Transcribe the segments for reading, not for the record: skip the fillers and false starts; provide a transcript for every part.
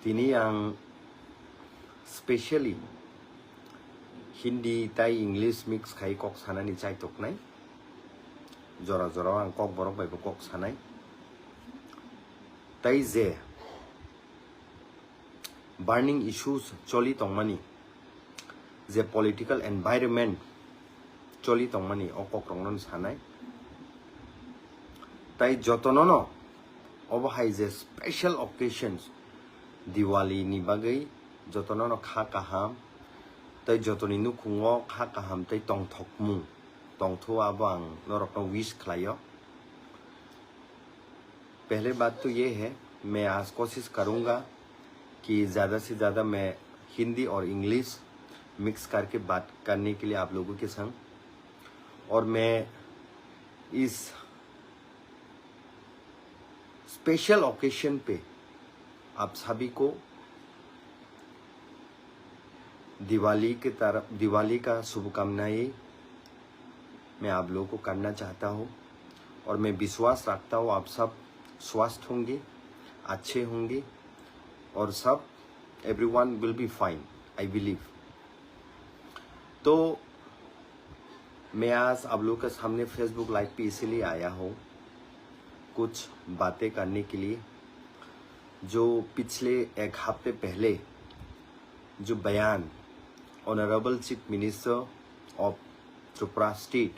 Tini yang specially Hindi, Thai, English mix khai kok sana ni chai tok nai. Jora jora ang kok borok bai kok sanai. Tai je burning issues choli tongmani. Je political environment choli tongmani okok rongnon sanai. Tai jotonono obahai je special occasions Diwali ni bagai jotonono kha kaham tai jotoni nu khungo kha kaham tai tong thokmu tong thua bang norok no wish khलायो। पहले बात तो ये है, मैं आज कोशिश करूंगा कि ज़्यादा से ज़्यादा मैं हिंदी और इंग्लिश मिक्स करके बात करने के लिए आप लोगों के संग, और मैं इस स्पेशल ओकेशन पे आप सभी को दिवाली का शुभकामनाएं मैं आप लोगों को करना चाहता हूँ, और मैं विश्वास रखता हूँ आप सब स्वस्थ होंगे, अच्छे होंगे, और सब everyone will be fine, I believe। तो मैं आज आप लोगों के सामने फेसबुक लाइव पे इसीलिए आया हूँ कुछ बातें करने के लिए। जो पिछले एक हफ्ते पहले जो बयान honourable chief minister of Tripura state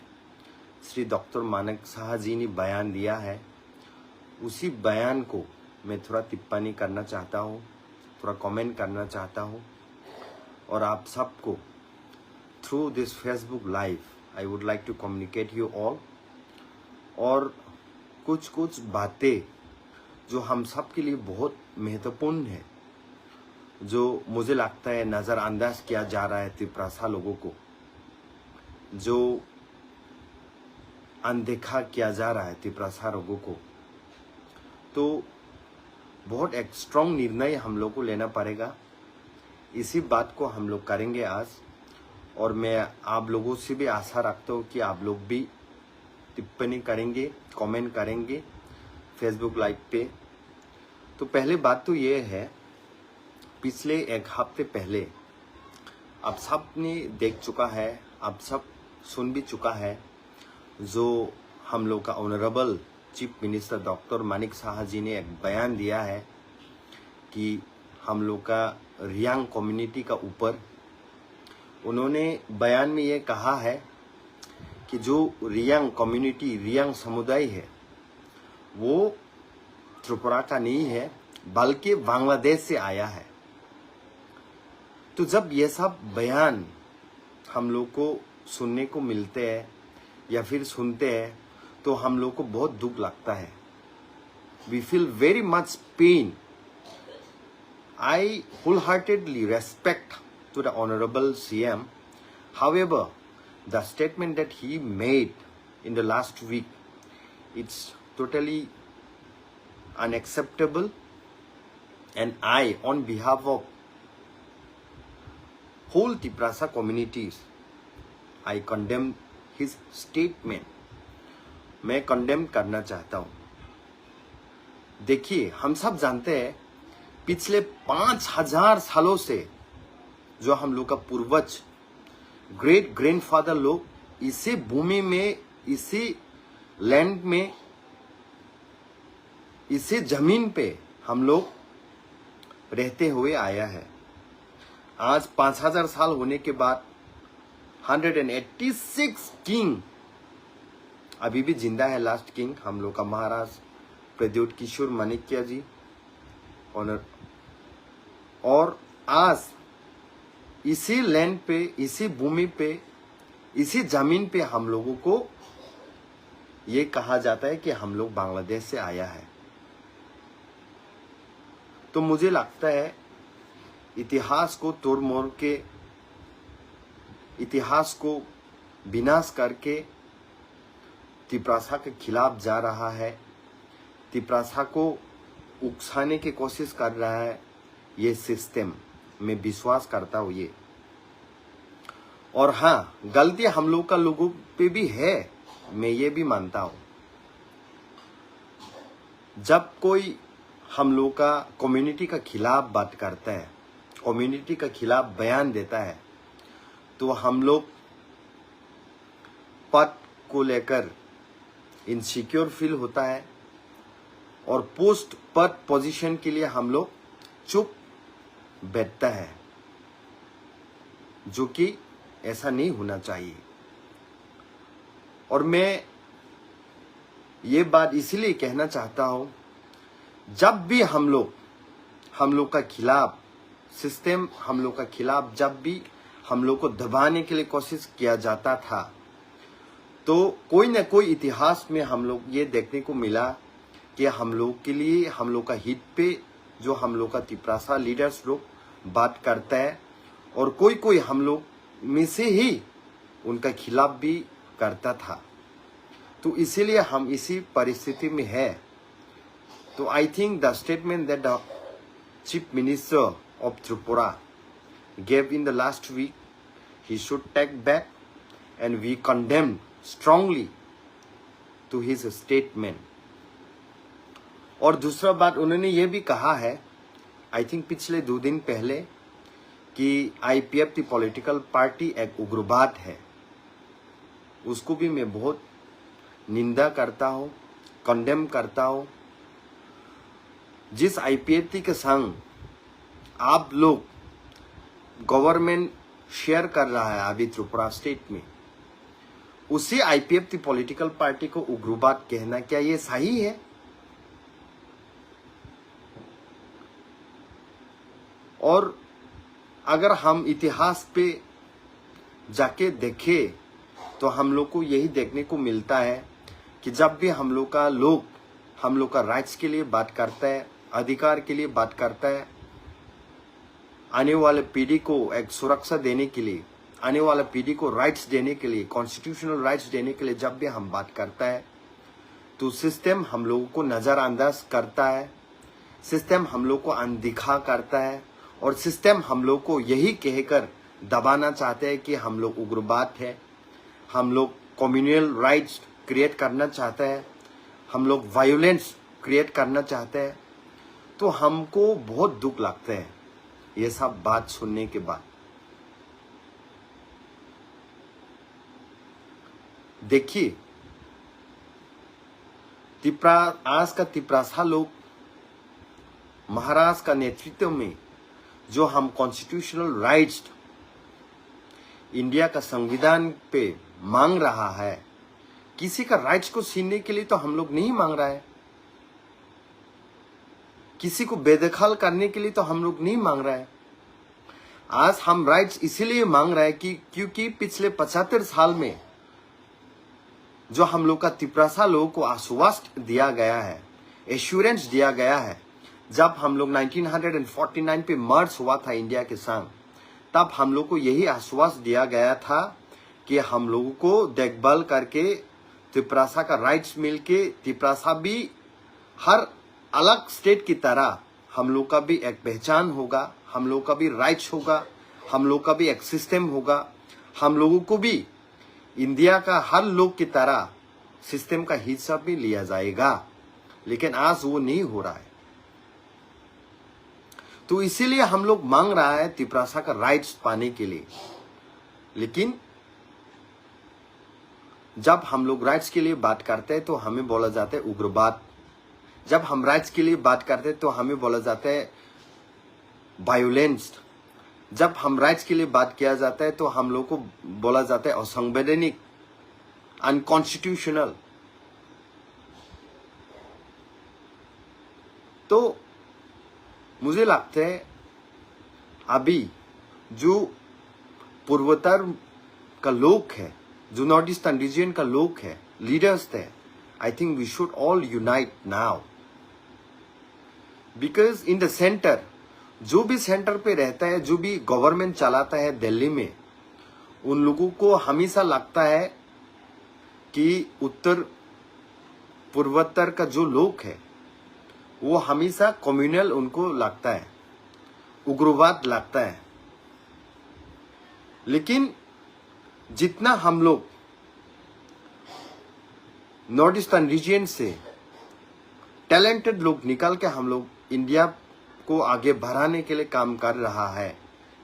Shri doctor Manik Saha ji ने बयान दिया है, उसी बयान को मैं थोड़ा टिप्पणी करना चाहता हूँ, थोड़ा कमेंट करना चाहता हूँ, और आप सबको through this Facebook live I would like to communicate you all. और कुछ बातें जो हम सब के लिए बहुत महत्वपूर्ण है, जो मुझे लगता है नज़रअंदाज किया जा रहा है त्रिपुरा लोगों को, जो अनदेखा किया जा रहा है त्रिपुरा लोगों को। तो बहुत एक स्ट्रॉन्ग निर्णय हम लोग को लेना पड़ेगा। इसी बात को हम लोग करेंगे आज, और मैं आप लोगों से भी आशा रखता हूँ कि आप लोग भी टिप्पणी करेंगे, कमेंट करेंगे फेसबुक लाइव पे। तो पहले बात तो ये है, पिछले एक हफ्ते पहले आप सब ने देख चुका है, आप सब सुन भी चुका है, जो हम लोग का honourable chief minister doctor Manik Saha ji ने एक बयान दिया है कि हम लोग का रियांग कम्युनिटी का ऊपर, उन्होंने बयान में ये कहा है कि जो रियांग कम्युनिटी, रियांग समुदाय है, वो त्रिपुरा का नहीं है बल्कि बांग्लादेश से आया है। तो जब ये सब बयान हम लोग को सुनने को मिलते हैं या फिर सुनते हैं, तो हम लोग को बहुत दुख लगता है। We feel very much pain. I wholeheartedly respect to the Honorable CM. However, the statement that he made in the last week, it's totally unacceptable, and I, on behalf of whole Tiprasa communities, I condemn his statement। मैं condemn करना चाहता हूँ। देखिए, हम सब जानते हैं पिछले 5000 सालों से जो हम लोग का पूर्वज, ग्रेट ग्रैंडफादर लोग इसी भूमि में, इसी लैंड में, इसी जमीन पे हम लोग रहते हुए आया है। आज 5000 साल होने के बाद 186 किंग अभी भी जिंदा है। लास्ट किंग हम लोग का महाराज प्रद्युत किशोर माणिक्य जी ऑनर, और आज इसी लैंड पे, इसी भूमि पे, इसी जमीन पे हम लोगों को ये कहा जाता है कि हम लोग बांग्लादेश से आया है। तो मुझे लगता है इतिहास को तोड़ मोड़ के, इतिहास को विनाश करके त्रिपुरा के खिलाफ जा रहा है, त्रिपुरा को उकसाने की कोशिश कर रहा है ये सिस्टम। मैं विश्वास करता हूँ ये, और हाँ, गलती हम लोग का लोगों पे भी है, मैं ये भी मानता हूँ। जब कोई हम लोग का कम्युनिटी का खिलाफ बात करता है, कम्युनिटी का खिलाफ बयान देता है, तो हम लोग पद को लेकर इनसिक्योर फील होता है और पोस्ट पद पोजीशन के लिए हम लोग चुप बैठता है, जो कि ऐसा नहीं होना चाहिए। और मैं ये बात इसीलिए कहना चाहता हूं, जब भी हम लोग का खिलाफ सिस्टम, हम लोग का खिलाफ जब भी हम लोग को दबाने के लिए कोशिश किया जाता था, तो कोई ना कोई इतिहास में हम लोग ये देखने को मिला कि हम लोग के लिए, हम लोग का हित पे जो हम लोग का तिपरासा लीडर्स लोग बात करता है, और कोई कोई हम लोग में से ही उनका खिलाफ भी करता था। तो इसीलिए हम इसी परिस्थिति में है। तो I think the statement that the chief minister of Tripura gave in the last week, he should take back, and we condemn strongly to his statement. और दूसरा बात उन्होंने ये भी कहा है, आई थिंक पिछले 2 दिन पहले, कि IPF की पॉलिटिकल पार्टी एक उग्रवाद है। उसको भी मैं बहुत निंदा करता हूँ, कंडेम करता हूँ। जिस IPF के संग आप लोग गवर्नमेंट शेयर कर रहा है अभी त्रिपुरा स्टेट में, उसी IPF की पॉलिटिकल पार्टी को उग्रवाद कहना, क्या ये सही है? और अगर हम इतिहास पे जाके देखें तो हम लोग को यही देखने को मिलता है कि जब भी हम लोग का राइट्स के लिए बात करता है, अधिकार के लिए बात करता है, आने वाले पीढ़ी को एक सुरक्षा देने के लिए, आने वाले पीढ़ी को राइट्स देने के लिए, कॉन्स्टिट्यूशनल राइट्स देने के लिए जब भी हम बात करता है, तो सिस्टम हम लोगों को नज़रअंदाज करता है, सिस्टम हम लोग को अनदेखा करता है, और सिस्टम हम लोग को यही कहकर दबाना चाहते हैं कि हम लोग उग्रवाद है, हम लोग कम्युनल राइट्स क्रिएट करना चाहते हैं, हम लोग वायलेंस क्रिएट करना चाहते हैं। तो हमको बहुत दुख लगता है ये सब बात सुनने के बाद। देखिए, आज का तिपरासा लोग महाराज का नेतृत्व में जो हम कॉन्स्टिट्यूशनल राइट्स इंडिया का संविधान पे मांग रहा है, किसी का राइट्स को छीनने के लिए तो हम लोग नहीं मांग रहा है, किसी को बेदखल करने के लिए तो हम लोग नहीं मांग रहा है। आज हम राइट्स इसीलिए मांग रहे हैं कि क्योंकि पिछले 75 साल में जो हम लोग का तिपरासा लोगों को आश्वासन दिया गया है, एश्योरेंस दिया गया है, जब हम लोग 1949 पे मर्ज हुआ था इंडिया के संग, तब हम लोग को यही आश्वासन दिया गया था कि हम लोगों को देखभाल करके तिपरासा का राइट्स मिलके, तिपरासा भी हर अलग स्टेट की तरह हम लोग का भी एक पहचान होगा, हम लोग का भी राइट्स होगा, हम लोग का भी एक सिस्टम होगा, हम लोगों को भी इंडिया का हर लोग की तरह सिस्टम का हिस्सा भी लिया जाएगा। लेकिन आज वो नहीं हो रहा है। तो इसीलिए हम लोग मांग रहा है तिपरासा का राइट्स पाने के लिए। लेकिन जब हम लोग राइट्स के लिए बात करते हैं तो हमें बोला जाता है उग्रवाद, जब हम राइट्स के लिए बात करते हैं तो हमें बोला जाता है वायोलेंस, जब हम राइट्स के लिए बात किया जाता है तो हम लोग को बोला जाता है असंवैधानिक, अनकॉन्स्टिट्यूशनल। तो मुझे लगता है अभी जो पूर्वोत्तर का लोग है, जो नॉर्थ ईस्टर्न रीजन का लोग है, लीडर्स थे, I think we should all unite now, because in the centre, जो भी सेंटर पे रहता है, जो भी गवर्नमेंट चलाता है दिल्ली में, उन लोगों को हमेशा लगता है कि उत्तर पूर्वोत्तर का जो लोग है वो हमेशा कम्युनल उनको लगता है, उग्रवाद लगता है। लेकिन जितना हम लोग नॉर्थ ईस्टर्न रीजन से टैलेंटेड लोग निकाल के हम लोग इंडिया को आगे बढ़ाने के लिए काम कर रहा है।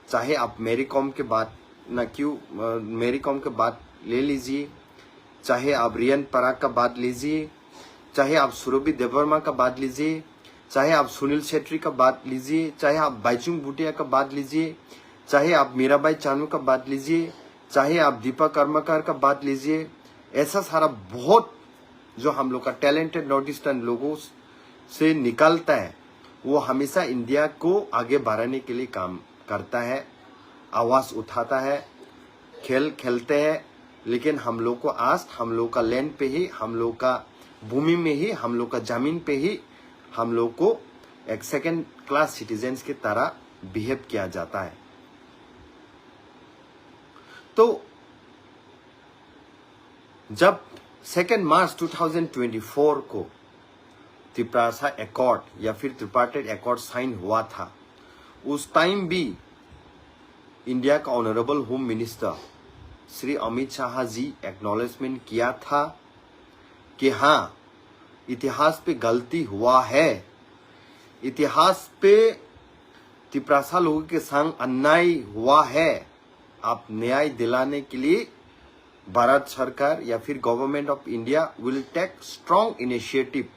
चाहे आप मेरी कॉम के बात मेरी कॉम के बात ले लीजिए, चाहे आप रियन पराग का बात लीजिए, चाहे आप सुरभि देवर्मा का बात लीजिए, चाहे आप सुनील शेट्टी का बात लीजिए, चाहे आप बाईचुंग भूटिया का बात लीजिए, चाहे आप मीराबाई चानू का बात लीजिए, चाहे आप दीपा कर्मकार का बात लीजिए। ऐसा सारा बहुत जो हम लोग का टैलेंटेड नॉर्थ ईस्टर्न लोगों से निकलता है, वो हमेशा इंडिया को आगे बढ़ाने के लिए काम करता है, आवाज उठाता है, खेल खेलते हैं। लेकिन हम लोग को आज हम लोग का लैंड पे ही, हम लोग का भूमि में ही, हम लोग का जमीन पे ही हम लोग को एक सेकेंड क्लास सिटीजन्स की तरह बिहेव किया जाता है। तो जब 2 मार्च 2024 को त्रिप्रासा एकॉर्ड या फिर त्रिपार्टाइट एकॉर्ड साइन हुआ था, उस टाइम भी इंडिया का honourable home minister Shri Amit Shah ji acknowledgement किया था कि हाँ, इतिहास पे गलती हुआ है, इतिहास पे त्रिप्रासा लोगों के संग अन्याय हुआ है। आप न्याय दिलाने के लिए भारत सरकार या फिर government of India will take strong initiative.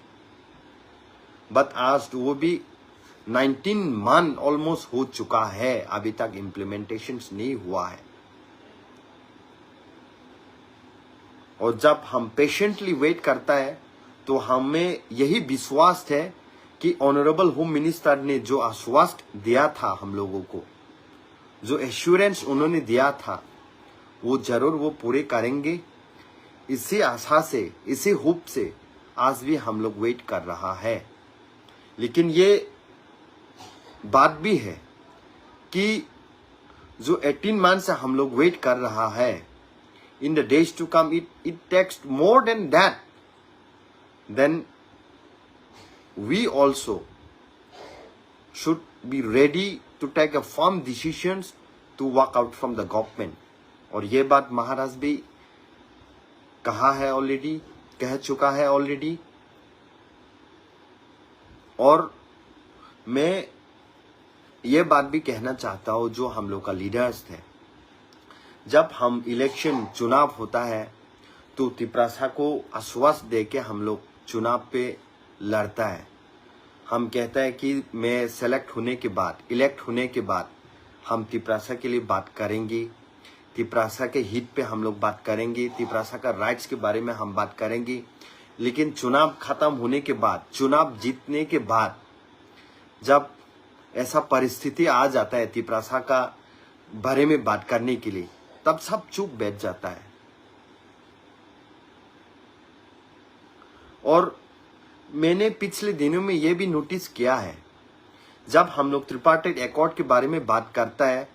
But आज वो भी 19 मंथ ऑलमोस्ट हो चुका है, अभी तक इम्प्लीमेंटेशन नहीं हुआ है। और जब हम पेशेंटली वेट करता है तो हमें यही विश्वास है कि ऑनरेबल होम मिनिस्टर ने जो आश्वासन दिया था हम लोगों को, जो एश्योरेंस उन्होंने दिया था, वो जरूर वो पूरे करेंगे। इसी आशा से, इसी होप से आज भी हम लोग वेट कर रहा है। लेकिन ये बात भी है कि जो 18 मंथ से हम लोग वेट कर रहा है, in the days to come it takes more than that, then we also should be ready to take a firm decisions to walk out from the government। और ये बात महाराज भी कहा है ऑलरेडी, कह चुका है ऑलरेडी। और मैं ये बात भी कहना चाहता हूँ, जो हम लोग का लीडर्स थे, जब हम इलेक्शन चुनाव होता है तो त्रिप्रासा को आश्वासन दे के हम लोग चुनाव पे लड़ता है। हम कहता है कि मैं सेलेक्ट होने के बाद, इलेक्ट होने के बाद हम त्रिप्रासा के लिए बात करेंगे, त्रिप्रासा के हित पे हम लोग बात करेंगे, त्रिप्रासा का राइट्स के बारे में हम बात करेंगे। लेकिन चुनाव खत्म होने के बाद, चुनाव जीतने के बाद, जब ऐसा परिस्थिति आ जाता है त्रिप्रासा का बारे में बात करने के लिए, तब सब चुप बैठ जाता है। और मैंने पिछले दिनों में यह भी नोटिस किया है, जब हम लोग त्रिपार्टाइट एकॉर्ड के बारे में बात करता है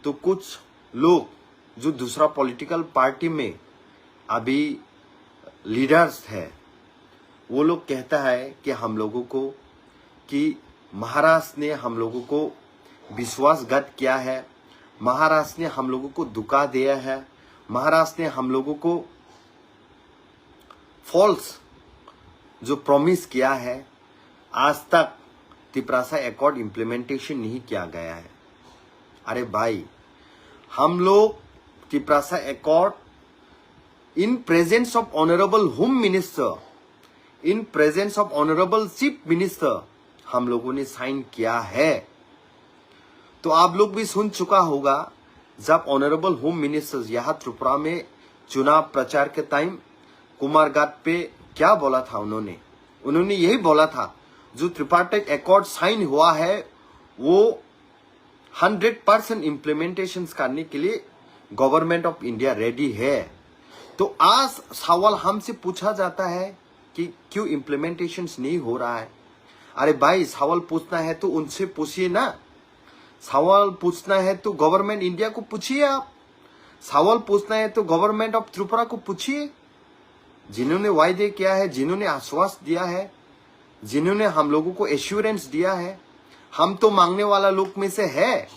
तो कुछ लोग जो दूसरा पॉलिटिकल पार्टी में अभी लीडर्स है, वो लोग कहता है कि हम लोगों को, कि महाराष्ट्र ने हम लोगों को विश्वासघात किया है, महाराष्ट्र ने हम लोगों को धोखा दिया है, महाराष्ट्र ने हम लोगों को फॉल्स जो प्रॉमिस किया है, आज तक त्रिप्रासा एकॉर्ड इम्प्लीमेंटेशन नहीं किया गया है। अरे भाई, हम लोग Tiprasa accord in presence of honourable home minister, in presence of honourable chief minister हम लोगों ने साइन किया है। तो आप लोग भी सुन चुका होगा, जब ऑनरेबल होम मिनिस्टर यहाँ त्रिपुरा में चुनाव प्रचार के टाइम कुमारघाट पे क्या बोला था उन्होंने यही बोला था, जो त्रिपार्टाइट एकॉर्ड साइन हुआ है वो 100% इम्प्लीमेंटेशन करने के लिए गवर्नमेंट ऑफ इंडिया रेडी है। तो आज सवाल हमसे पूछा जाता है कि क्यों इम्प्लीमेंटेशन नहीं हो रहा है। अरे भाई, सवाल पूछना है तो उनसे पूछिए ना, सवाल पूछना है तो गवर्नमेंट इंडिया को पूछिए, आप सवाल पूछना है तो गवर्नमेंट ऑफ त्रिपुरा को पूछिए, जिन्होंने वायदे किया है, जिन्होंने आश्वासन दिया है, जिन्होंने हम लोगों को एश्योरेंस दिया है। हम तो मांगने वाला लोग में से है,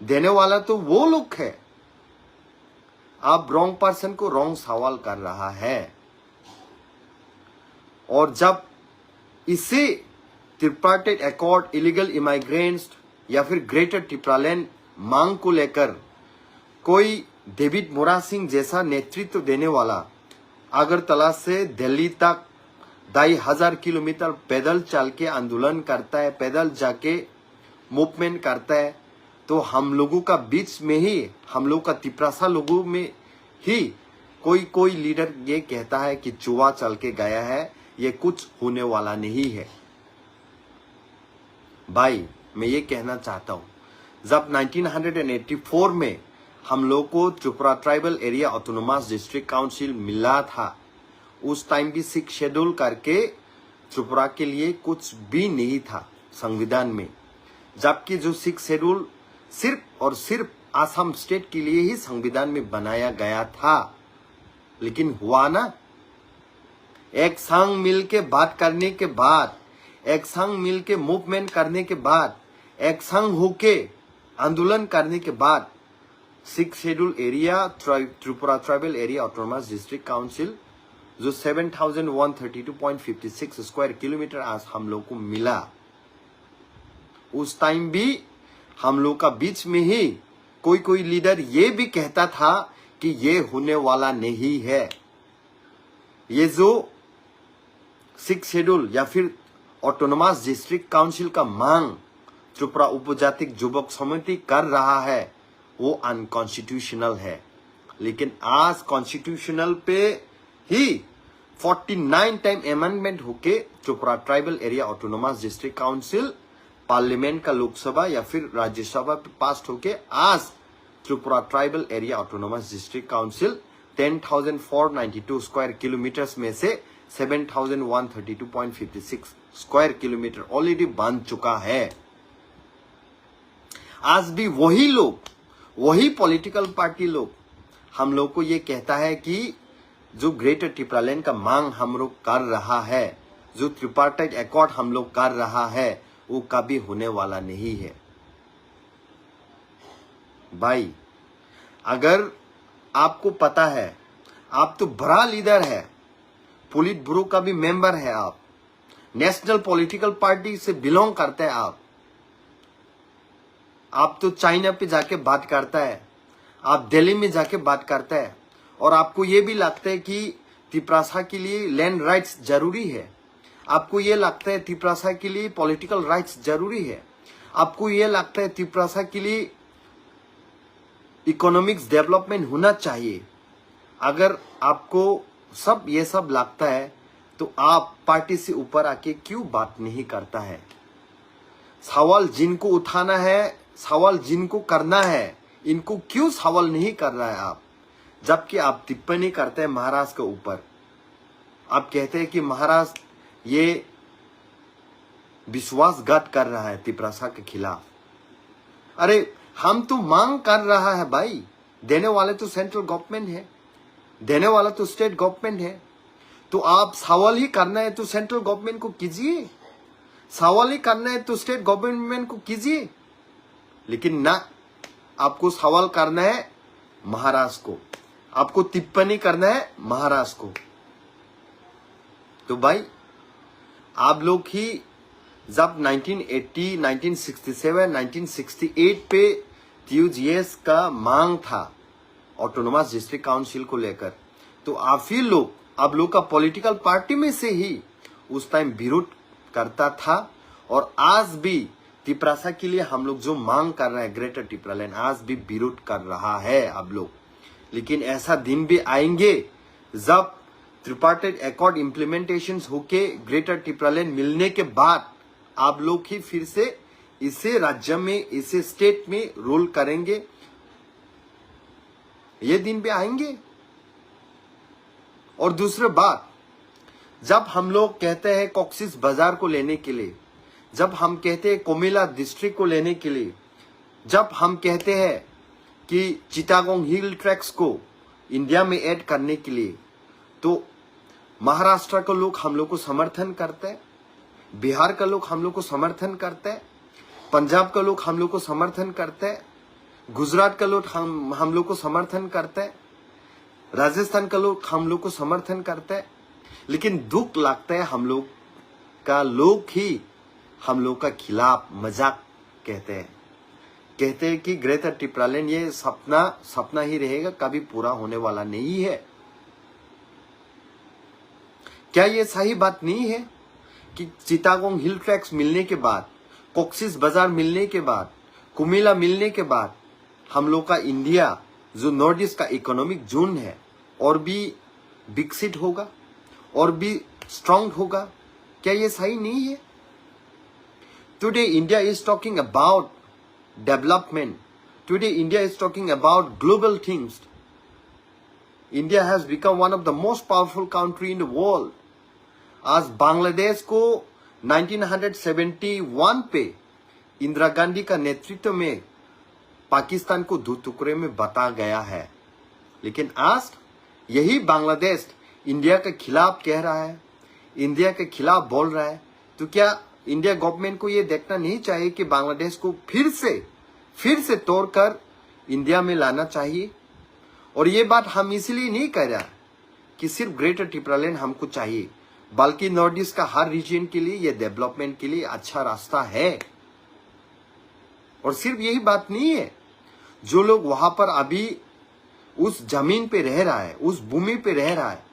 देने वाला तो वो लोग है। आप रॉन्ग पर्सन को रॉन्ग सवाल कर रहा है। और जब इसे ट्रिपार्टाइट अकॉर्ड, इलीगल इमाइग्रेंट्स या फिर ग्रेटर टिप्रालैंड मांग को लेकर कोई डेविड मोरा सिंह जैसा नेतृत्व देने वाला अगरतला से दिल्ली तक 2,500 किलोमीटर पैदल चल के आंदोलन करता है, पैदल जाके मूवमेंट करता है, तो हम लोगों का बीच में ही, हम लोग का तिपरासा लोगों में ही कोई लीडर ये कहता है कि चुवा चल के गया है, ये कुछ होने वाला नहीं है। भाई मैं ये कहना चाहता हूँ, जब 1984 में हम लोग को Tripura tribal area autonomous district council मिला था, उस टाइम भी 6 शेड्यूल करके त्रिपुरा के लिए कुछ भी नहीं था संविधान में, जबकि जो 6 शेड्यूल सिर्फ और सिर्फ आसाम स्टेट के लिए ही संविधान में बनाया गया था। लेकिन हुआ ना, एक संग मिल के बात करने के बाद, एक संग मिल के मूवमेंट करने के बाद, एक संग होके आंदोलन करने के बाद 6 schedule area Tripura tribal area autonomous district council जो 7,132.56 स्क्वायर किलोमीटर आज हम लोग को मिला। उस टाइम भी हम लोग का बीच में ही कोई लीडर ये भी कहता था कि ये होने वाला नहीं है। ये जो 6 शेड्यूल या फिर ऑटोनोमस डिस्ट्रिक्ट काउंसिल का मांग त्रिपुरा उपजातिक युवक समिति कर रहा है, वो अनकॉन्स्टिट्यूशनल है। लेकिन आज कॉन्स्टिट्यूशनल पे ही 49 टाइम अमेंडमेंट होके Tripura tribal area autonomous district council parliament का लोकसभा या फिर राज्यसभा पे पास होके आज Tripura tribal area autonomous district council 10,492 square kilometres में से 7,132.56 स्क्वायर किलोमीटर ऑलरेडी बन चुका है। आज भी वही लोग, वही पॉलिटिकल पार्टी लोग हम लोग को ये कहता है कि जो ग्रेटर टिप्रालैंड का मांग हम लोग कर रहा है, जो ट्रिपार्टाइट अकॉर्ड हम लोग कर रहा है, वो कभी होने वाला नहीं है। भाई अगर आपको पता है, आप तो बड़ा लीडर है, पोलिट ब्यूरो का भी मेंबर है, आप नेशनल पॉलिटिकल पार्टी से बिलोंग करते हैं, आप तो चाइना पे जाके बात करता है, आप दिल्ली में जाके बात करता है, और आपको ये भी लगता है कि तिपरासा के लिए लैंड राइट्स जरूरी है, आपको ये लगता है तिपरासा के लिए पॉलिटिकल राइट्स जरूरी है, आपको ये लगता है तिपरासा के लिए इकोनॉमिक्स डेवलपमेंट होना चाहिए। अगर आपको सब ये सब लगता है तो आप पार्टी से ऊपर आके क्यों बात नहीं करता है? सवाल जिनको उठाना है, सवाल जिनको करना है, इनको क्यों सवाल नहीं कर रहा है आप? जबकि आप टिप्पणी करते हैं महाराष्ट्र के ऊपर, आप कहते हैं कि महाराष्ट्र ये विश्वासघात कर रहा है तिपरासा के खिलाफ। अरे हम तो मांग कर रहा है भाई, देने वाले तो सेंट्रल गवर्नमेंट है, देने वाला तो स्टेट गवर्नमेंट है, तो आप सवाल ही करना है तो सेंट्रल गवर्नमेंट को कीजिए, सवाल ही करना है तो स्टेट गवर्नमेंट को कीजिए। लेकिन ना, आपको सवाल करना है महाराष्ट्र को, आपको टिप्पणी करना है महाराष्ट्र को। तो भाई आप लोग ही जब 1980, 1967, 1968 पे TUGS का मांग था ऑटोनोमस डिस्ट्रिक्ट काउंसिल को लेकर, तो आप ही लोग, आप लोग का पॉलिटिकल पार्टी में से ही उस टाइम विरोध करता था। और आज भी तिपरासा के लिए हम लोग जो मांग कर रहे हैं ग्रेटर टिप्रालैंड, आज भी विरोध कर रहा है आप लोग। लेकिन ऐसा दिन भी आएंगे जब ट्रिपार्टाइट अकॉर्ड इम्प्लीमेंटेशन होके ग्रेटर टिप्रालैंड मिलने के बाद आप लोग ही फिर से इसे राज्य में, इसे स्टेट में रोल करेंगे। ये दिन भी आएंगे। और दूसरी बात, जब हम लोग कहते हैं कॉक्सिस बाजार को लेने के लिए, जब हम कहते हैं कोमिला डिस्ट्रिक्ट को लेने के लिए, जब हम कहते हैं कि चिटागोंग हिल ट्रैक्स को इंडिया में ऐड करने के लिए, तो महाराष्ट्र के लोग हम लोग को समर्थन करते हैं, बिहार का लोग हम लोग को समर्थन करते हैं, पंजाब का लोग हम लोग को समर्थन करते हैं, गुजरात का लोग हम लोग को समर्थन करते हैं, राजस्थान का लोग हम लोग को समर्थन करते हैं। लेकिन दुख लगता है हम लोग का लोग ही हम लोग का खिलाफ मजाक कहते हैं कि ग्रेटर टिप्रालैंड ये सपना ही रहेगा, कभी पूरा होने वाला नहीं है। क्या ये सही बात नहीं है कि चिटागोंग हिल ट्रैक्स मिलने के बाद, कॉक्सिस बाजार मिलने के बाद, कुमिला मिलने के बाद हम लोग का इंडिया जो नॉर्थ ईस्ट का इकोनॉमिक जोन है और भी विकसित होगा और भी स्ट्रांग होगा? क्या ये सही नहीं है? Today India is talking about development, today India is talking about global things. India has become one of the most powerful country in the world. आज बांग्लादेश को 1971 पे इंदिरा गांधी का नेतृत्व में पाकिस्तान को 2 टुकड़े में बांटा गया है, लेकिन आज यही बांग्लादेश इंडिया के खिलाफ कह रहा है, इंडिया के खिलाफ बोल रहा है। तो क्या इंडिया गवर्नमेंट को ये देखना नहीं चाहिए कि बांग्लादेश को फिर से तोड़कर इंडिया में लाना चाहिए? और ये बात हम इसलिए नहीं कह रहा कि सिर्फ ग्रेटर टिप्रालैंड हमको चाहिए, बल्कि नॉर्थ ईस्ट का हर रीजन के लिए ये डेवलपमेंट के लिए अच्छा रास्ता है। और सिर्फ यही बात नहीं है, जो लोग वहां पर अभी उस जमीन पे रह रहा है, उस भूमि पे रह रहा है,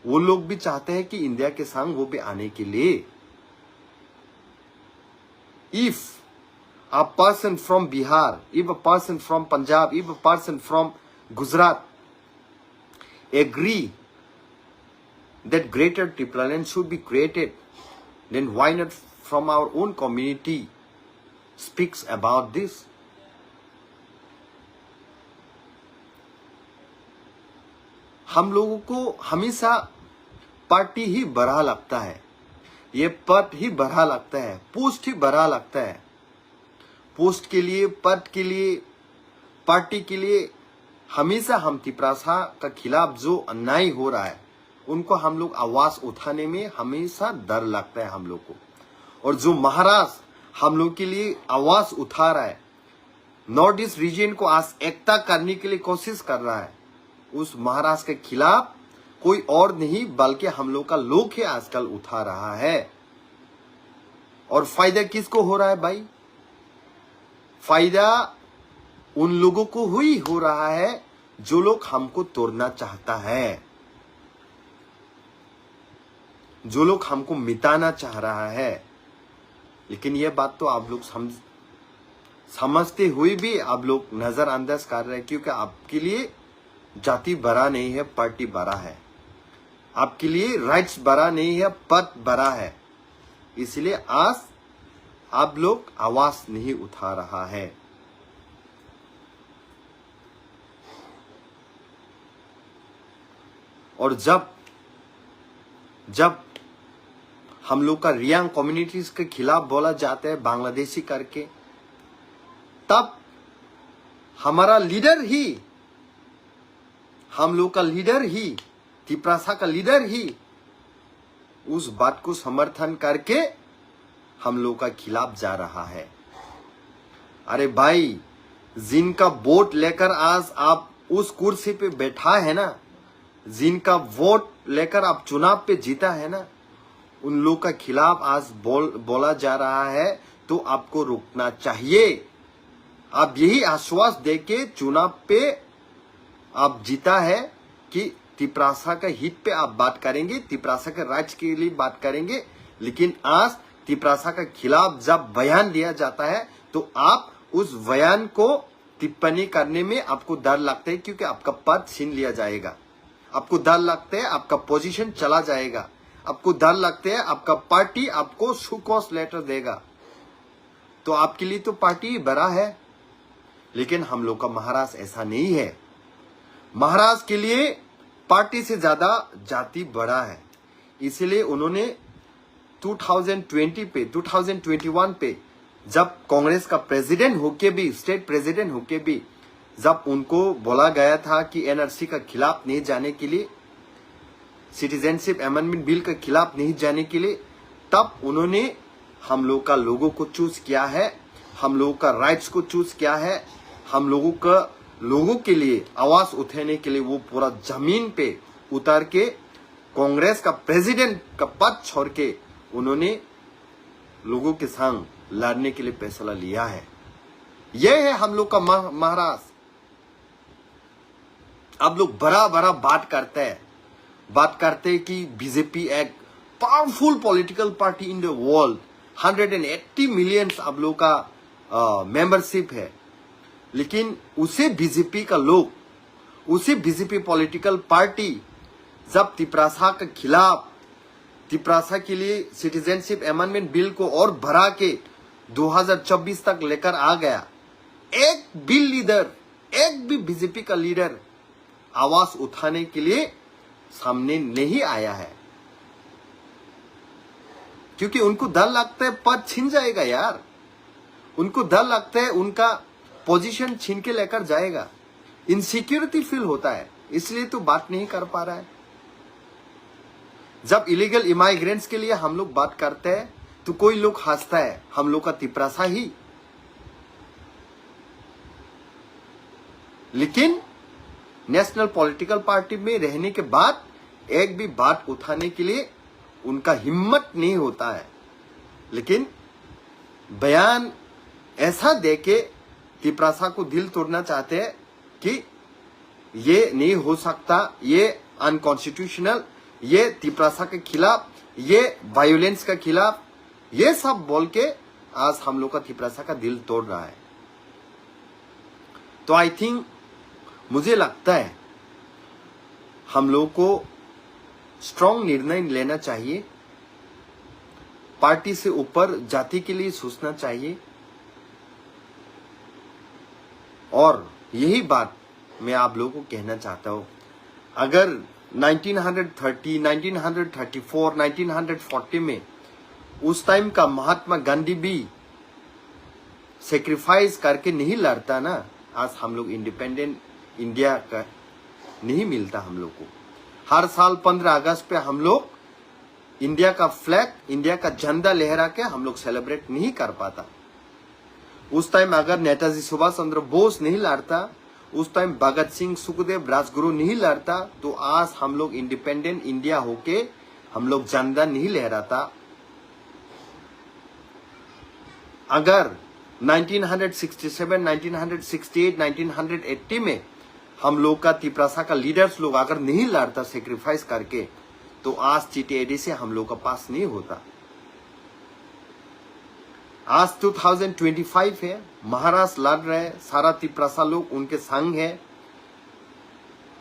वो लोग भी चाहते हैं कि इंडिया के संग वो भी आने के लिए। If a person from Bihar, if a person from Punjab, if a person from Gujarat agree that greater Tiplaland should be created, then why not from our own community speaks about this? हम लोगों को हमेशा party ही बड़ा लगता है, ये पद ही बड़ा लगता है, पोस्ट ही बड़ा लगता है। पोस्ट के लिए, पद के लिए, पार्टी के लिए हमेशा हम तिपरासा का खिलाफ जो अन्याय हो रहा है उनको हम लोग आवाज उठाने में हमेशा डर लगता है हम लोग को। और जो महाराज हम लोग के लिए आवाज उठा रहा है, नॉर्थ ईस्ट रीजन को आज एकता करने के लिए कोशिश कर रहा है, उस महाराज के खिलाफ कोई और नहीं बल्कि हम लोग का लोग ही आजकल उठा रहा है। और फायदा किसको हो रहा है भाई? फायदा उन लोगों को ही हो रहा है जो लोग हमको तोड़ना चाहता है, जो लोग हमको मिटाना चाह रहा है। लेकिन यह बात तो आप लोग समझते हुए भी आप लोग नजरअंदाज कर रहे हैं, क्योंकि आपके लिए जाति बड़ा नहीं है, पार्टी बड़ा है। आपके लिए राइट्स बड़ा नहीं है, पद बड़ा है। इसलिए आज आप लोग आवाज नहीं उठा रहा है। और जब हम लोग का रियांग कम्युनिटीज के खिलाफ बोला जाता है बांग्लादेशी करके, तब हमारा लीडर ही, हम लोग का लीडर ही, तिपरासा का लीडर ही उस बात को समर्थन करके हम लोग का खिलाफ जा रहा है। अरे भाई, जिनका वोट लेकर आज आप उस कुर्सी पे बैठा है ना, जिनका वोट लेकर आप चुनाव पे जीता है ना, उन लोग का खिलाफ आज बोला जा रहा है, तो आपको रुकना चाहिए। आप यही आश्वास देके चुनाव पे आप जीता है कि तिपरासा का हित पे आप बात करेंगे, तिपरासा के राज के लिए बात करेंगे। लेकिन आज तिपरासा के खिलाफ जब बयान दिया जाता है तो आप उस बयान को टिप्पणी करने में आपको डर लगता है, क्योंकि आपका पद छीन लिया जाएगा। आपको डर लगता है आपका पोजीशन चला जाएगा। आपको डर लगता है आपका पार्टी आपको सुकॉस लेटर देगा। तो आपके लिए तो पार्टी बड़ा है, लेकिन हम लोग का महाराज ऐसा नहीं है। महाराज के लिए पार्टी से ज्यादा जाति बड़ा है। इसलिए उन्होंने 2021 पे जब कांग्रेस का प्रेसिडेंट होके भी, स्टेट प्रेसिडेंट होके भी, जब उनको बोला गया था कि एनआरसी का खिलाफ नहीं जाने के लिए, सिटीजनशिप अमेंडमेंट बिल के खिलाफ नहीं जाने के लिए, तब उन्होंने हम लोग का लोगों को चूज किया है, हम लोगों का राइट्स को चूज किया है, हम लोगों के लिए आवाज उठाने के लिए वो पूरा जमीन पे उतर के कांग्रेस का प्रेसिडेंट का पद छोड़ के उन्होंने लोगों के संग लड़ने के लिए फैसला लिया है। यह है हम लोग का महाराष्ट्र। अब लोग बड़ा बड़ा बात करते हैं कि बीजेपी एक powerful political party in the world, 180 million आप लोग का मेंबरशिप है। लेकिन उसे बीजेपी का लोग, उसे बीजेपी पॉलिटिकल पार्टी जब तिपरासा के खिलाफ, तिपरासा के लिए सिटीजनशिप अमेंडमेंट बिल को और बढ़ा के 2024 तक लेकर आ गया, एक भी लीडर, एक भी बीजेपी का लीडर आवाज उठाने के लिए सामने नहीं आया है। क्योंकि उनको डर लगता है पद छीन जाएगा यार, उनको डर लगता है उनका पोजीशन छीन के लेकर जाएगा, इनसिक्योरिटी फील होता है, इसलिए तो बात नहीं कर पा रहा है। जब इलीगल इमाइग्रेंट्स के लिए हम लोग बात करते हैं तो कोई लोग हंसता है, हम लोग का तिपरासा ही। लेकिन नेशनल पॉलिटिकल पार्टी में रहने के बाद एक भी बात उठाने के लिए उनका हिम्मत नहीं होता है। लेकिन बयान ऐसा देके तिपरासा को दिल तोड़ना चाहते हैं कि ये नहीं हो सकता, ये अनकॉन्स्टिट्यूशनल, ये तिपरासा के खिलाफ, ये वायोलेंस के खिलाफ, ये सब बोल के आज हम लोग का तिपरासा का दिल तोड़ रहा है। तो आई थिंक, मुझे लगता है हम लोग को स्ट्रांग निर्णय लेना चाहिए, पार्टी से ऊपर जाति के लिए सोचना चाहिए। और यही बात मैं आप लोगों को कहना चाहता हूं। अगर 1930, 1934, 1940 में उस टाइम का महात्मा गांधी भी सेक्रीफाइस करके नहीं लड़ता ना, आज हम लोग इंडिपेंडेंट इंडिया का नहीं मिलता हम लोग को। हर साल 15 अगस्त पे हम लोग इंडिया का फ्लैग, इंडिया का झंडा लहरा के हम लोग सेलिब्रेट नहीं कर पाता। उस टाइम अगर नेताजी सुभाष चंद्र बोस नहीं लड़ता, उस टाइम भगत सिंह, सुखदेव, राजगुरु नहीं लड़ता, तो आज हम लोग इंडिपेंडेंट इंडिया होके हम लोग झंडा नहीं लहराता। अगर 1967, 1968, 1980 में हम लोग का तिपरासा का लीडर्स लोग अगर नहीं लड़ता सेक्रीफाइस करके, तो आज TTID से हम लोग का पास नहीं होता। आज 2025 है, महाराष्ट्र लड़ रहे, सारा तिपरासा लोग उनके संग है।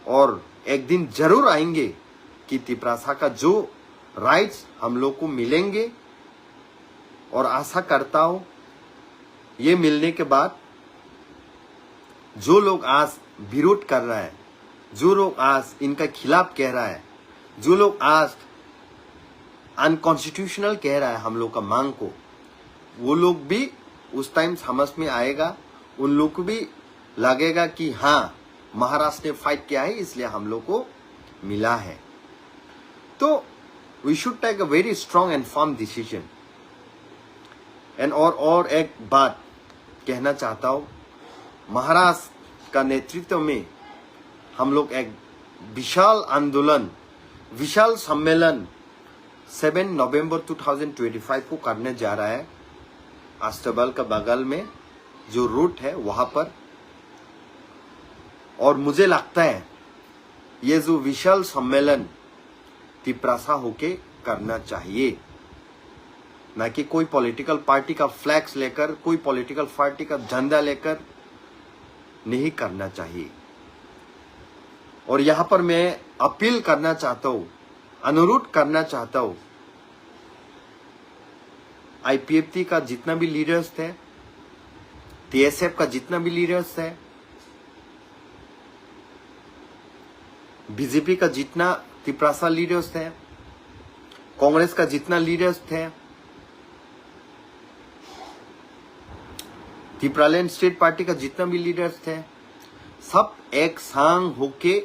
और एक दिन जरूर आएंगे कि तिपरासा का जो राइट्स हम लोग को मिलेंगे। और आशा करता हूं ये मिलने के बाद जो लोग आज विरोध कर रहा है, जो लोग आज इनका खिलाफ कह रहा है, जो लोग आज अनकॉन्स्टिट्यूशनल कह रहा है हम लोग का मांग को, वो लोग भी उस टाइम समझ में आएगा। उन लोग को भी लगेगा कि हाँ, महाराष्ट्र ने फाइट किया है, इसलिए हम लोग को मिला है। तो we should take a very strong and firm decision. And और एक बात कहना चाहता हूं, महाराष्ट्र का नेतृत्व में हम लोग एक विशाल आंदोलन, विशाल सम्मेलन 7 नवंबर 2025 को करने जा रहा है। अष्टबल का बगल में जो रूट है वहां पर। और मुझे लगता है ये जो विशाल सम्मेलन तिपरासा होके करना चाहिए, ना कि कोई पॉलिटिकल पार्टी का फ्लैग्स लेकर, कोई पॉलिटिकल पार्टी का झंडा लेकर नहीं करना चाहिए। और यहां पर मैं अपील करना चाहता हूं, अनुरोध करना चाहता हूं, IPFT का जितना भी लीडर्स थे, TSF का जितना भी लीडर्स थे, बीजेपी का जितना तिपरासा लीडर्स थे, कांग्रेस का जितना लीडर्स थे, त्रिपुरालैंड स्टेट पार्टी का जितना भी लीडर्स थे, सब एक संग होके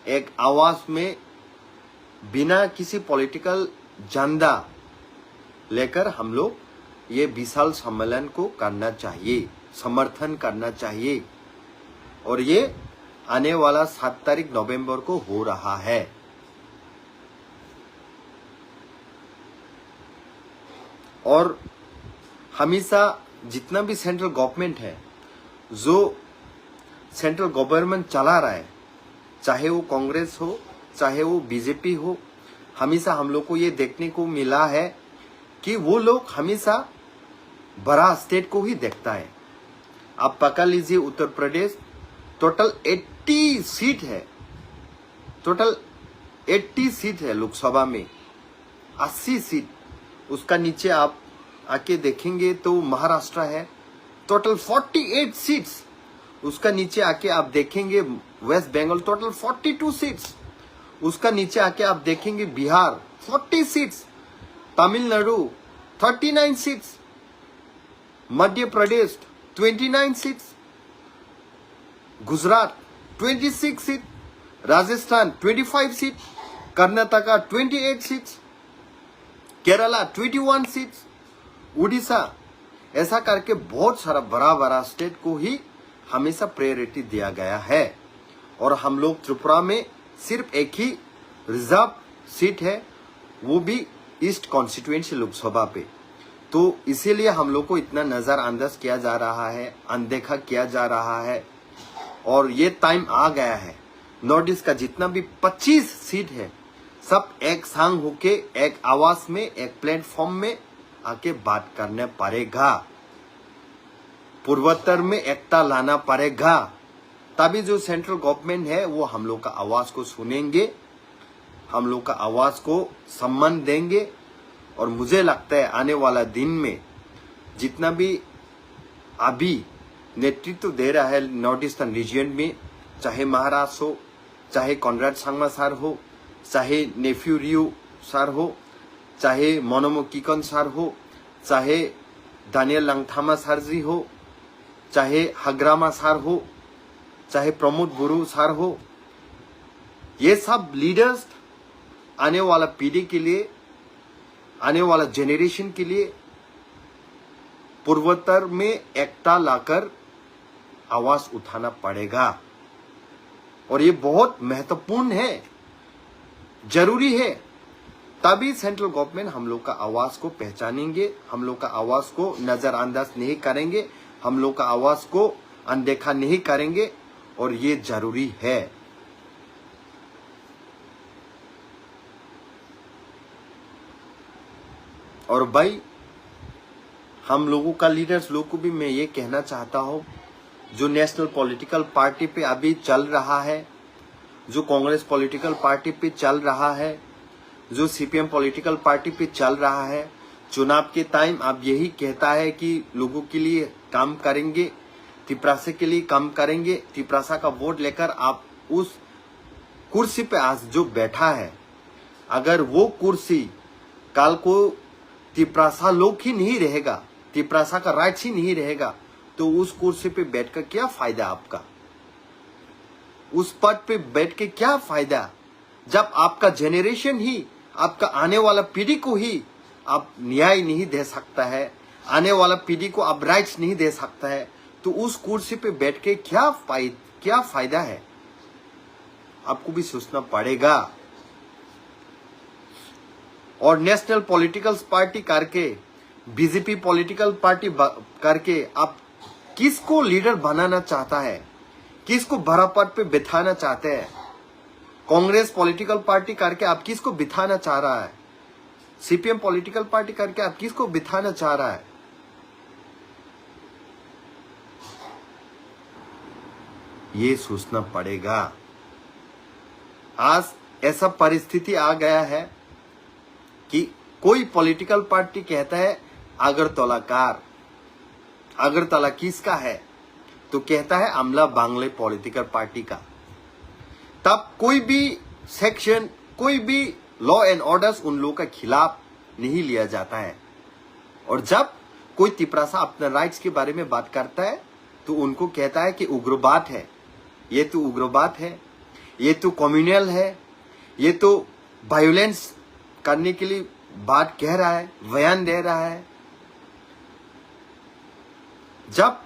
एक आवाज में बिना किसी पॉलिटिकल झंडा लेकर हम लोग ये विशाल सम्मेलन को करना चाहिए, समर्थन करना चाहिए। और ये आने वाला 7 तारीख नवंबर को हो रहा है। और हमेशा जितना भी सेंट्रल गवर्नमेंट है, जो सेंट्रल गवर्नमेंट चला रहा है, चाहे वो कांग्रेस हो चाहे वो बीजेपी हो, हमेशा हम लोग को ये देखने को मिला है कि वो लोग हमेशा बड़ा स्टेट को ही देखता है। आप पकड़ लीजिए उत्तर प्रदेश, टोटल 80 सीट है, टोटल 80 सीट है लोकसभा में, 80 सीट। उसका नीचे आप आके देखेंगे तो महाराष्ट्र है, टोटल 48 सीट्स। उसका नीचे आके आप देखेंगे वेस्ट बंगाल, टोटल 42 सीट्स। उसका नीचे आके आप देखेंगे Bihar 40 seats, Tamil Nadu 39 seats, Madhya Pradesh 29 seats, Gujarat 26 seat, Rajasthan 25 seat, Karnataka 28 seats, Kerala 21 seats, Orissa, ऐसा करके बहुत सारा बड़ा बड़ा स्टेट को ही हमेशा प्रायोरिटी दिया गया है। और हम लोग त्रिपुरा में सिर्फ एक ही रिजर्व सीट है, वो भी ईस्ट कॉन्स्टिट्यूएंसी लोकसभा पे। तो इसीलिए हम लोग को इतना नजरअंदाज किया जा रहा है, अनदेखा किया जा रहा है। और ये टाइम आ गया है, नॉर्थ ईस्ट का जितना भी 25 सीट है, सब एक संग होके एक आवाज में, एक प्लेटफॉर्म में आके बात करने पड़ेगा। पूर्वोत्तर में एकता लाना पड़ेगा, तभी जो सेंट्रल गवर्नमेंट है वो हम लोग का आवाज को सुनेंगे, हम लोग का आवाज को सम्मान देंगे। और मुझे लगता है आने वाला दिन में जितना भी अभी नेतृत्व दे रहा है नॉर्थ ईस्टर्न रीजन में, चाहे महाराष्ट्र हो, चाहे कॉनराड सांगमा सर हो, चाहे नेफ्यू रियू सर हो, चाहे मोनोमो किकन सर हो, चाहे दानियल लंगथामा सर जी हो, चाहे हग्रामा सर हो, चाहे प्रमोद गुरु सर हो, ये सब लीडर्स आने वाला पीढ़ी के लिए, आने वाला जेनरेशन के लिए पूर्वोत्तर में एकता लाकर आवाज उठाना पड़ेगा। और ये बहुत महत्वपूर्ण है, जरूरी है, तभी सेंट्रल गवर्नमेंट हम लोग का आवाज को पहचानेंगे, हम लोग का आवाज को नजरअंदाज नहीं करेंगे, हम लोग का आवाज को अनदेखा नहीं करेंगे। और ये जरूरी है। और भाई हम लोगों का लीडर्स लोग को भी मैं ये कहना चाहता हूं, जो नेशनल पॉलिटिकल पार्टी पे अभी चल रहा है, जो कांग्रेस पॉलिटिकल पार्टी पे चल रहा है, जो सीपीएम पॉलिटिकल पार्टी पे चल रहा है, चुनाव के टाइम अब यही कहता है कि लोगों के लिए काम करेंगे, तिपरासा के लिए काम करेंगे, तिपरासा का वोट लेकर आप उस कुर्सी पे आज जो बैठा है, अगर वो कुर्सी कल को तिपरासा लोग ही नहीं रहेगा, तिपरासा का राइट्स ही नहीं रहेगा, तो उस कुर्सी पे बैठकर क्या फायदा आपका? उस पद पे बैठ के क्या फायदा, जब आपका जेनरेशन ही, आपका आने वाला पीढ़ी को ही आप न्याय नहीं दे सकता है, आने वाला पीढ़ी को आप राइट्स नहीं दे सकता है, तो उस कुर्सी पे बैठ के क्या फायदा है? आपको भी सोचना पड़ेगा। और नेशनल पॉलिटिकल पार्टी करके, बीजेपी पॉलिटिकल पार्टी करके आप किसको लीडर बनाना चाहता है, किसको बड़ा पद पे बिठाना चाहते हैं? कांग्रेस पॉलिटिकल पार्टी करके आप किसको बिठाना चाह रहा है? सीपीएम पॉलिटिकल पार्टी करके आप किसको बिठाना चाह रहा है? ये सोचना पड़ेगा। आज ऐसा परिस्थिति आ गया है कि कोई पॉलिटिकल पार्टी कहता है अगरतला किसका है, तो कहता है अमला बांग्ले पॉलिटिकल पार्टी का। तब कोई भी सेक्शन, कोई भी लॉ एंड ऑर्डर्स उन लोगों के खिलाफ नहीं लिया जाता है। और जब कोई तिपरासा अपने राइट्स के बारे में बात करता है तो उनको कहता है कि उग्रवाद है, ये तो उग्रवाद है, ये तो कम्युनल है, ये तो वायोलेंस करने के लिए बात कह रहा है, बयान दे रहा है। जब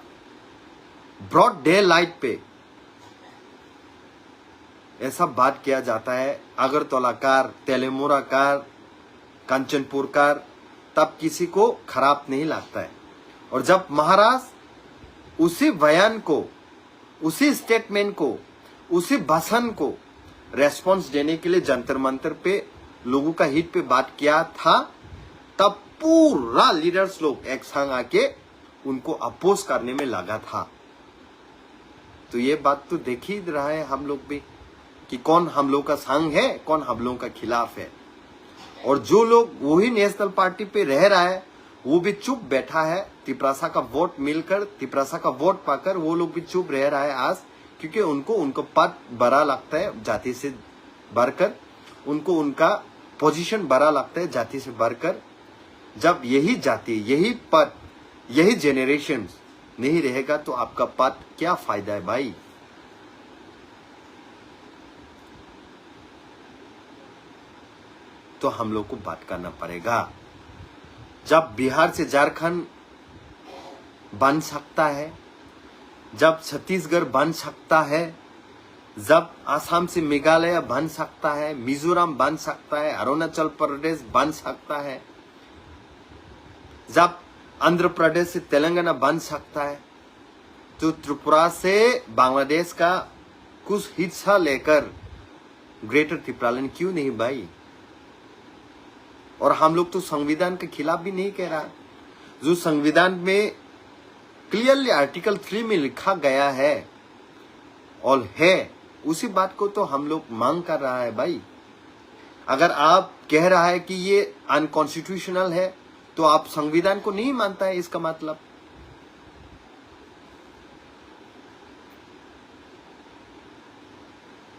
ब्रॉड डे लाइट पे ऐसा बात किया जाता है, अगरतला कार, तेलेमोरा कार, कंचनपुर कार, तब किसी को खराब नहीं लगता है। और जब महाराज उसी बयान को, उसी स्टेटमेंट को, उसी भाषण को रेस्पॉन्स देने के लिए जंतर मंतर पे लोगों का हित पे बात किया था, तब पूरा लीडर्स लोग एक संग आके उनको अपोज करने में लगा था। तो ये बात तो देख ही रहा है हम लोग भी कि कौन हम लोग का संग है, कौन हम लोग का खिलाफ है। और जो लोग वही नेशनल पार्टी पे रह रहा है वो भी चुप बैठा है। तिपरासा का वोट मिलकर, तिपरासा का वोट पाकर वो लोग भी चुप रह रहा है आज, क्योंकि उनको पद बड़ा लगता है जाति से बढ़कर, उनको उनका पोजीशन बड़ा लगता है जाति से बढ़कर। जब यही जाति, यही पद, यही जेनरेशन नहीं रहेगा तो आपका पद क्या फायदा है भाई। तो हम लोग को बात करना पड़ेगा। जब बिहार से झारखंड बन सकता है, जब छत्तीसगढ़ बन सकता है, जब आसाम से मेघालय बन सकता है, मिजोरम बन सकता है, अरुणाचल प्रदेश बन सकता है, जब आंध्र प्रदेश से तेलंगाना बन सकता है, तो त्रिपुरा से बांग्लादेश का कुछ हिस्सा लेकर ग्रेटर त्रिपुरालैंड क्यों नहीं भाई। और हम लोग तो संविधान के खिलाफ भी नहीं कह रहा। जो संविधान में क्लियरली आर्टिकल 3 में लिखा गया है और है, उसी बात को तो हम लोग मांग कर रहा है भाई। अगर आप कह रहा है कि ये अनकॉन्स्टिट्यूशनल है तो आप संविधान को नहीं मानता है, इसका मतलब।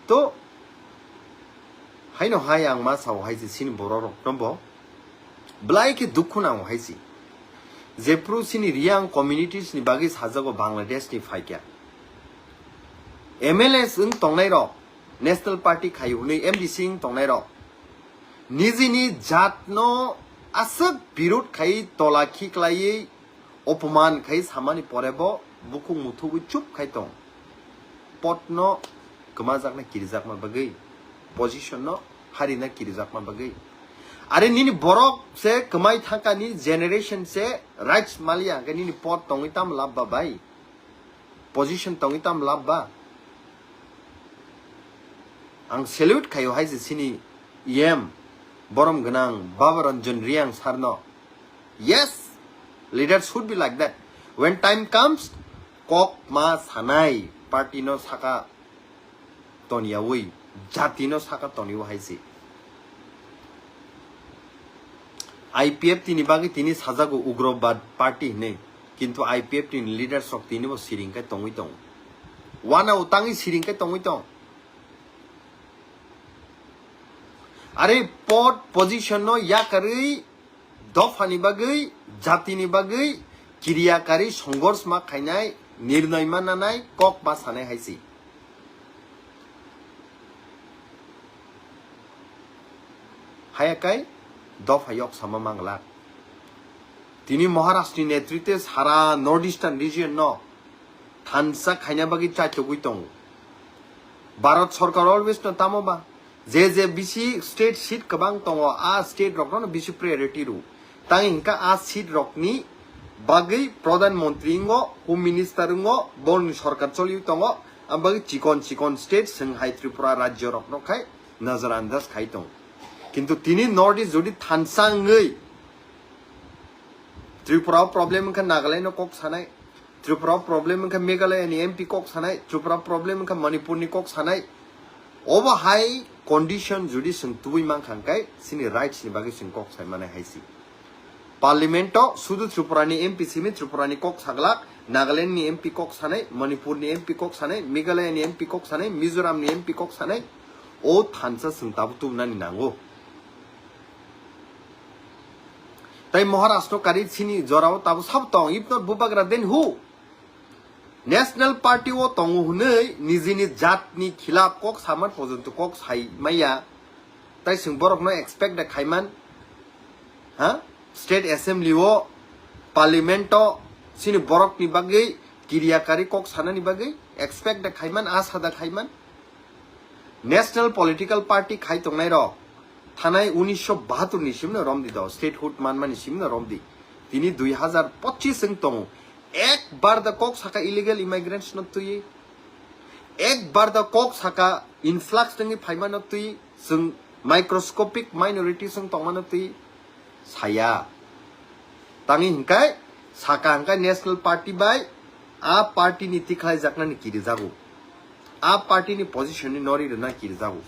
तो हाइनो हाय आं मा साव हाइसि सिन बर' रक्तम्ब ब्लाइ के दुखु नांगौ हाइसि जेफ्रु सिनि रियां कम्युनिटीज नि बागै साजागो बांग्लादेश नि फाइक्या एमएलए जों तंनाय र नेशनल पार्टी खायहुनै एमडीसी तंनाय र निजिनि जातनो आसक विरोध खाई तलाखि क्लायै अपमान खाई सामानि परेबो बुखुं मुथुगु चुप खाय दं पटनो गमाजाकना किरिजाकमा बागै पोजीशन न हारिना किरिजाकमा बागै आरे निनि बरक से कमाई थाकानि जेनरेशन से राइट्स मालिया गनिनि पट तंगिताम लाबबा भाई पोजीशन तंगिताम लाबबा आं सेल्यूट खायो हाइजे सिनि एम बरम गनां बाबा रंजन रियां सारनो yes leaders should be like that when time comes कक मा सानाय पार्टी नो साका तनियावै जाति नो साका तनियो हाइजे आईपीएफ तिनी बागै तिनी साजागो उग्रवाद पार्टी ने किंतु आईपीएफ तिनी लीडर्स रक तिनी बो सिरिंगkai तंगै दं वाना उतांगै सिरिंगkai तंगै दं आरे पद पोजीशन नो याकारै दफानि बागै जातिनि बागै किरियाकारि संघर्ष मा खायनाय निर्णय मा नानाय कक बा सानाय हाइसि हायाकाय दफा yok sama mangla tini Maharashtra नि नेतृत्व सारा नॉर्थ ईस्टार्न रीजन न थानसा खायना बागै चाचोगै दं भारत सरकार अलवेज न तामोबा जे बिसि स्टेट सीट कबां दङ आ स्टेट रकनो बिसि प्रायोरिटी रु तांग इनका आ सीट रकनि बागै प्रधानमंत्री ngo होम मिनिस्टर ngo बन सरकार चलिउ दङ आ बागै चिकन स्टेट संहाय त्रिपुरा राज्य रकनो खाय नजरअंदाज खाय दं किंतु तिनी नॉर्थ ईस्ट जुदि थानसाङै त्रिपुरा प्रॉब्लम का नागालैंड कक सानाय त्रिपुरा प्रॉब्लम का मेघालय नि एमपी कक सानाय त्रिपुरा प्रॉब्लम का मणिपुर नि कक सानाय ओबा हाई कंडीशन जुदि जों तुबै मांखांखाय सिनि राइट्स नि बागै जों कक साय माने हाइसि पार्लियामेंट सुदु त्रिपुरा नि एमपी सिमि त्रिपुरा नि कक सागलाक नागालैंड नि एमपी कक सानाय मणिपुर नि एमपी कक सानाय मेघालय नि एमपी कक सानाय मिजोराम नि एमपी कक सानाय ओ थानसा जों ताबुतुबनानि नांगौ ताई महाराष्ट्र कारी सिनी जोराव ताबु सब तंग इफ नॉट बुबाग्रा देन हु नेशनल पार्टी वो तंगु हुनै निजिनि जातनि खिलाफ कक सामन पर्यन्त कक साइ माया ताई जों बरकनो एक्सपेक्ट द खायमान हा स्टेट असेंबली वो पार्लियामेंट सिनि बरकनि बागै किरियाकारि कक सानानि बागै एक्सपेक्ट द खायमान आसा द खायमान नेशनल पॉलिटिकल पार्टी खाय तंनाय र थानाय 1972 नि सिमनो रमदि द स्टेटहुड मानमानि सिमनो रमदि তিনি 2025 जों दङ एकबार दा कक साका इलिगेल इमिग्रेन्ट्स न तुई एकबार दा कक साका इनफ्लक्स दंनि फाइमा न तुई जों माइक्रोस्कोपिक माइनॉरिटी जों दङ न तुई साया तांनि हिंकाय साका हिंकाय नेशनल पार्टी बाय आ पार्टी नि तिखाय जाकना नि किरि जागो आ पार्टी नि पोजीशन नि नरि रना किरि जागो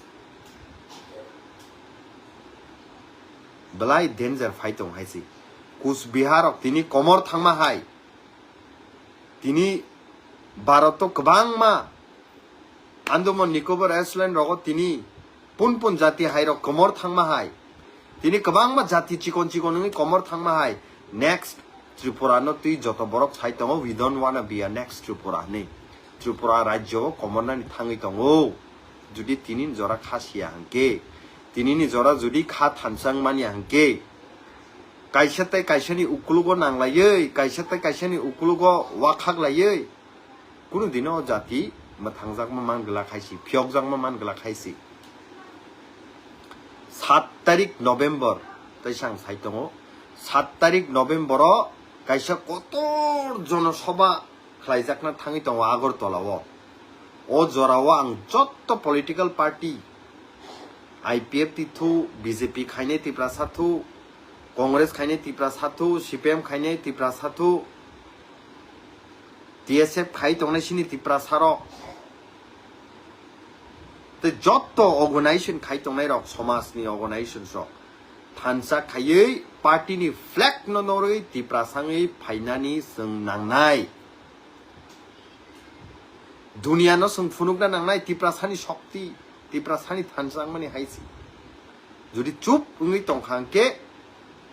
बलाई डेंजर फाइट दं हायसि कुचबिहार तिनी कमर थांमा हाय तिनी भारत गोबां मा आन्दामान निकोबार आइसलैंड रग तिनी पुन जाति हाय रग कमर थांमा हाय तिनी गोबां मा जाति चिकन चिकन कमर थांमा हाय नेक्स्ट त्रिपुरा न तुई जत बरक साइट दङ we don't want be a next Tripura नै त्रिपुरा राज्य कमरनानि थाङै दङ जुदि तिनी जरा खासिया हंके तिनी जरा जुदि खा थानसां मानि हंके कायसेतै कायसेनि उकुलुगो नांलायै कायसेतै कायसेनि उकुलुगो वाखागलायै कुनु दिनो जाति मथांजाकमा मानगला खायसि फियकजाकमा मानगला खायसि 7 तारिख नभेम्बर तैसां साइट दङ 7 तारिख नभेम्बर कायसा कतर जनसभा खालायजाकना थाङै दङ आगरतलाव ओ जराव आं जत्त पलिटिकल पार्टी आईपीएफ तिथु बीजेपी खायने तिप्रा साथु कांग्रेस खायने तिप्रा साथु सीपीएम खायने तिप्रा साथु टीएसएफ खाय तंनायसिनि तिप्रा सारो ते जत्त अर्गेनाइजेशन खाय तंनाय रक समाजनि अर्गेनाइजेशन रक थानसा खायै पार्टीनि फ्लैग ननरै तिप्रा सांगै फाइनानि जों नांनाय दुनिया न जों फुनुगना नांनाय तिप्रा सानि शक्ति तिप्रा सानि थानसां माने हायसि जुदि चुप उंगै तंखांके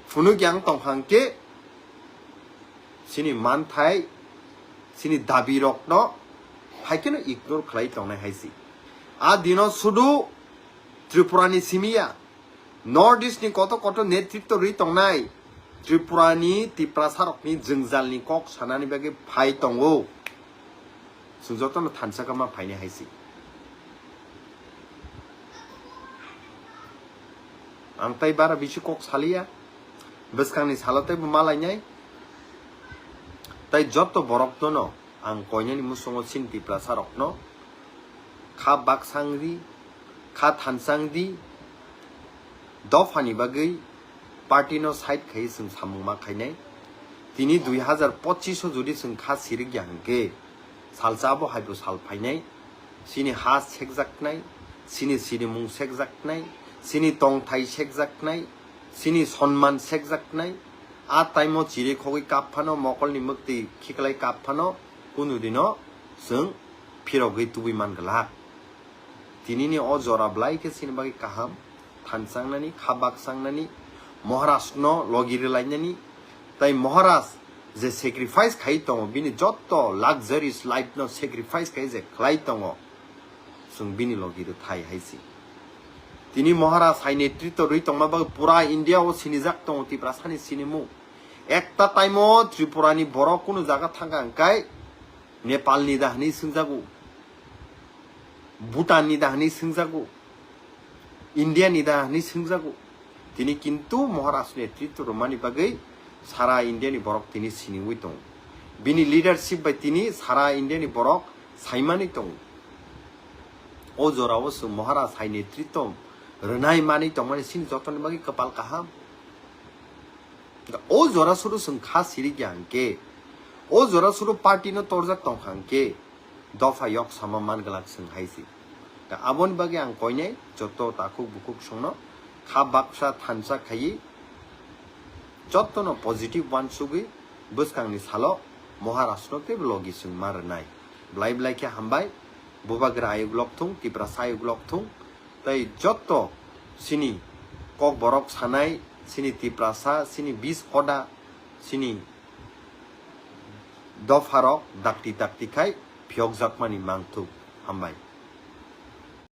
फुनुग्यां तंखांके सिनि मानथाय सिनि दाबि रकन हायकेनो इग्नोर खालाय तंनाय हायसि आ दिनो सुदु त्रिपुरानि सिमिया नॉर्थ ईस्ट नि कत नेतृत्व रि तंनाय त्रिपुरानि तिप्रा सारकनि जोंजालनि कक सानानि बागे फाय तंगो सुजतन थानसाकामा फायने हायसि आंताय बारा बिसि कक सालिया बसखांनि सालतै मालायनाय ताय जत्त बरक दन आं कयनानि मुसंग सिन तिप्रा सारकन खा बाक्सांरि खा थानसांदि दफानि बागै पार्टीनो साइड खाय जों सामुमा खायनाय तिनि 2025 जुदि जों खा सिरि ग्यांगे सालजाबो हायबो साल फायनाय सिनि हा सेकजाकनाय सिनि मुं सेकजाकनाय सिनि तंथाय सेकजाकनाय सिनि सन्मान सेकजाकनाय आ टाइमो चिरे खगै काफानो मकलनि मक्ति खिकलाय काफानो कुनु दिनो जों फिरगै तुबि मानगला तिनिनि अ जराब्लाय के सिनि बागै काहाम थानसांनानि खाबाकसांनानि महाराष्ट्र न लगिरलायनानि ताय महाराष्ट्र जे सेक्रिफाइस खाय दङ बिनि जत्त लाक्जारिस लाइफ न सेक्रिफाइस खाय जे खाय दङ जों बिनि लगिर थाय हायसि तिनि महाराज हाय नेतृत्व रै दंमा बा पुरा इंडिया ओ सिनिजाक दङ तिप्रा सानि सिनिमु एकता टाइमो त्रिपुरानि बर कुनु जागा थांगांकाय नेपालनि दाहनि सोंजागु भुटाननि दाहनि सोंजागु इंडियानि दाहनि सोंजागु तिनि किन्तु महाराष्ट्र नेतृत्व रमानि बागै सारा इंडियानि बरक तिनि सिनिउइ दं बिनि लीडरशिप बाय तिनि सारा इंडियानि बरक साइमानि दं ओ जराव सु महाराज हाय नेतृत्व रनाय मानि तमानि सिन जतन बागै कपाल काहाम ओ जरा सुरु जों खा सिरि ग्यांके ओ जरा सुरु पार्टी न तोरजाक तंखांके दफा यक सामा मानगलाक जों हायसि दा आबन बागै आं कयनाय जत्त ताकुक बुकुक संनो खा बाक्सा थानसा खायि जत्तनो पॉजिटिव वान सुगै बसखांनि सालो महाराष्ट्र ते ब्लॉगी जों मारनाय ब्लाय के हामबाय बुबाग्रा आयुग्लक थुं तिप्रा सायुग्लक थुं तै जत्त सिनि कक बरक सानाय सिनि तिप्रासा सिनि 20 कदा सिनि दफारक दाक्ति खाय फियक जाकमानि मांथु हामबाय।